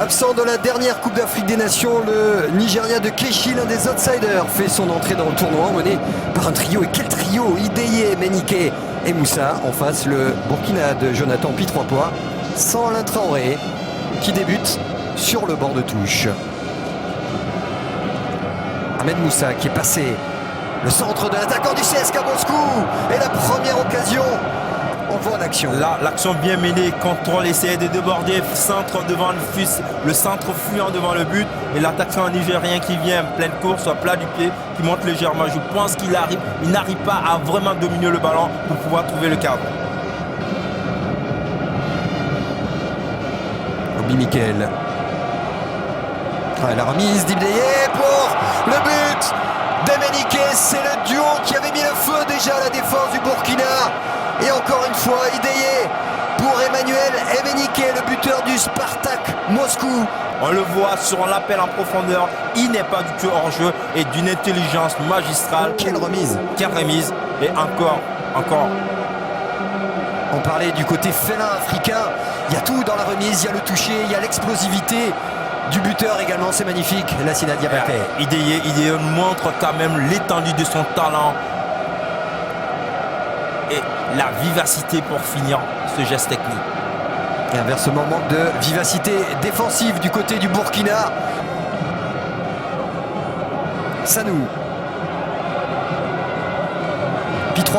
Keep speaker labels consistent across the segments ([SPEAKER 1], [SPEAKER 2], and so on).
[SPEAKER 1] Absent de la dernière Coupe d'Afrique des Nations, le Nigeria de Keshi, l'un des outsiders, fait son entrée dans le tournoi mené par un trio. Et quel trio! Ideye, Menike et Moussa. En face, le Burkina de Jonathan Pi-3 sans Alain Traoré qui débute sur le bord de touche. Ahmed Moussa qui est passé. Le centre de l'attaquant du CSKA Moscou. Et la première occasion. On voit l'action.
[SPEAKER 2] Là, l'action bien menée, contrôle, essayer de déborder, centre devant le centre fuyant devant le but. Et l'attaquant nigérien qui vient pleine course, à plat du pied, qui monte légèrement. Je pense qu'il n'arrive pas à vraiment dominer le ballon pour pouvoir trouver le cadre.
[SPEAKER 1] Obi Mikel. La remise d'Ibdeye pour le but d'Emenike. C'est le duo qui avait mis le feu déjà à la défense du Burkina. Et encore une fois, Ideye pour Emmanuel Emenike, le buteur du Spartak Moscou.
[SPEAKER 2] On le voit sur l'appel en profondeur, il n'est pas du tout hors jeu et d'une intelligence magistrale.
[SPEAKER 1] Quelle remise!
[SPEAKER 2] Quelle remise! Et encore.
[SPEAKER 1] On parlait du côté félin africain, il y a tout dans la remise, il y a le toucher, il y a l'explosivité du buteur également, c'est magnifique, Lassina Diabaté.
[SPEAKER 2] Ideye montre quand même l'étendue de son talent et la vivacité pour finir ce geste technique.
[SPEAKER 1] Et inversement, manque de vivacité défensive du côté du Burkina. Sanou. Pi-3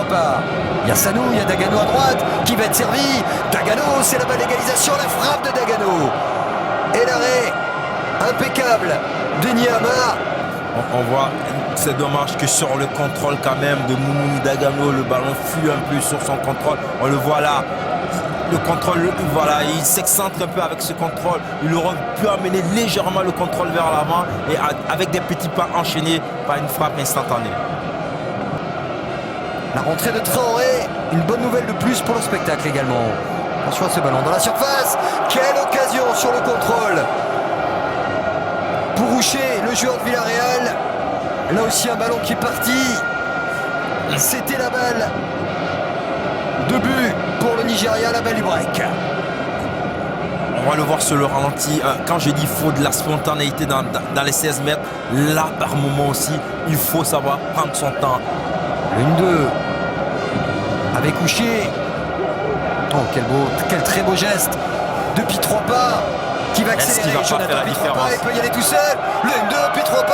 [SPEAKER 1] il y a Sanou, il y a Dagano à droite qui va être servi. Dagano, c'est la balle d'égalisation, la frappe de Dagano. Et l'arrêt impeccable de Niama.
[SPEAKER 2] On voit, c'est dommage que sur le contrôle quand même de Moumouni Dagano, le ballon fuit un peu sur son contrôle. On le voit là, le contrôle, voilà, il s'excentre un peu avec ce contrôle. Il aurait pu amener légèrement le contrôle vers l'avant et avec des petits pas enchaînés par une frappe instantanée.
[SPEAKER 1] La rentrée de Traoré, une bonne nouvelle de plus pour le spectacle également. Attention à ce ballon dans la surface. Quelle occasion sur le contrôle pour Roucher, le joueur de Villarreal. Là aussi un ballon qui est parti. C'était la balle de but pour le Nigeria, la balle du break.
[SPEAKER 2] On va le voir sur le ralenti. Quand je dis il faut de la spontanéité dans les 16 mètres, là par moment aussi, il faut savoir prendre son temps.
[SPEAKER 1] Le 1-2 avec Roucher. Oh, quel très beau geste de Pi-3 qui va accélérer.
[SPEAKER 2] Est-ce qu'il va pas faire la différence?
[SPEAKER 1] Il peut y aller tout seul. Le 1-2, Pi-3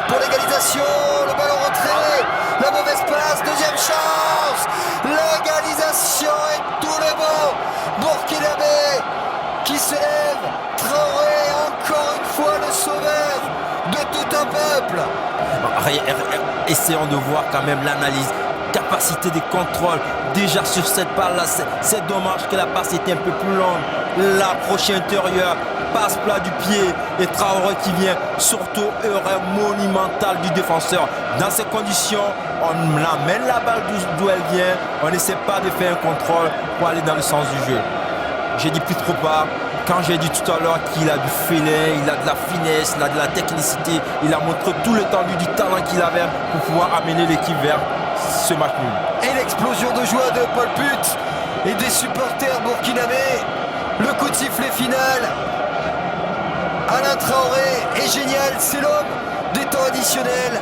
[SPEAKER 1] pour l'égalisation. Le ballon rentré. La mauvaise passe. Deuxième chance. L'égalisation et tout le bon. Burkinabé qui se lève. Traoré, encore une fois le sauveur de tout un peuple.
[SPEAKER 2] Essayons de voir quand même l'analyse. Capacité de contrôle déjà sur cette balle là, c'est dommage que la passe était un peu plus longue. L'approche intérieure, passe plat du pied et Traoré qui vient, surtout erreur monumentale du défenseur. Dans ces conditions, on amène la balle d'où elle vient, on n'essaie pas de faire un contrôle pour aller dans le sens du jeu. J'ai dit plus trop pas. Quand j'ai dit tout à l'heure qu'il a du félin, il a de la finesse, il a de la technicité, il a montré tout l'étendue du talent qu'il avait pour pouvoir amener l'équipe vers ce match nul.
[SPEAKER 1] Et l'explosion de joie de Paul Put et des supporters burkinabés. Le coup de sifflet final. Alain Traoré est génial, c'est l'homme des temps additionnels.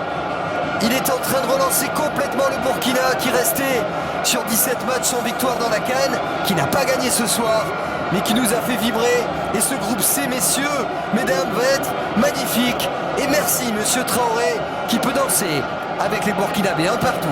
[SPEAKER 1] Il est en train de relancer complètement le Burkina qui restait sur 17 matchs sans victoire dans la CAN, qui n'a pas gagné ce soir, mais qui nous a fait vibrer. Et ce groupe C, messieurs, mesdames, va être magnifique. Et merci, monsieur Traoré, qui peut danser avec les Burkinabés un partout.